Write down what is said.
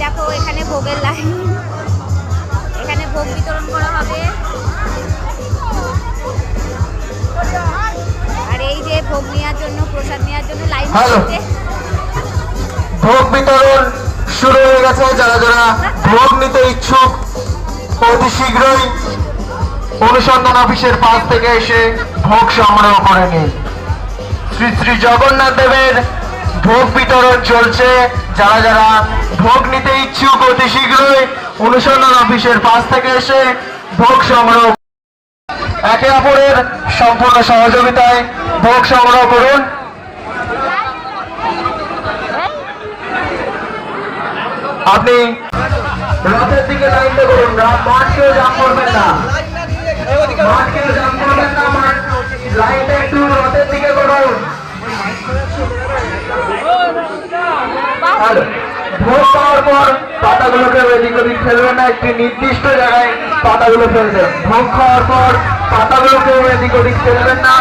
দেখো এখানে ভোগের লাইন, এখানে ভোগ বিতরণ করা হবে। আর এই যে ভোগ নেওয়ার জন্য, প্রসাদ নেওয়ার জন্য লাইন দিচ্ছে। ভোগ বিতরণ শুরু হয়ে গেছে। যারা যারা ভোগ নিতে ইচ্ছুক অতি শীঘ্রই অনুসন্ধান অফিসের পাশ থেকে এসে ভোগ সংগ্রহ করে নিন। শ্রী শ্রী জগন্নাথ দেবের ভোগ বিতরণ চলছে। যারা যারা ভোগ নিতে ইচ্ছুক অতি শীঘ্রই অনুসন্ধান অফিসের পাশ থেকে এসে ভোগ সংগ্রহ, একে অপরের সম্পূর্ণ সহযোগিতায় ভোগ সংগ্রহ করুন। আপনি রথের দিকে লাইনটা করুন, মাঠ কেউ জাম করবেন না, মাঠ কেউ জাম করবেন না, লাইনটা একটু রথের দিকে করুন। ভোগ পাওয়ার পর পাতাগুলোকে এদিক ওদিক ফেলবেন না, একটি নির্দিষ্ট জায়গায় পাতাগুলো ফেলবেন। ভোগ খাওয়ার পর পাতাগুলোকে এদিক ওদিক ফেলবেন না,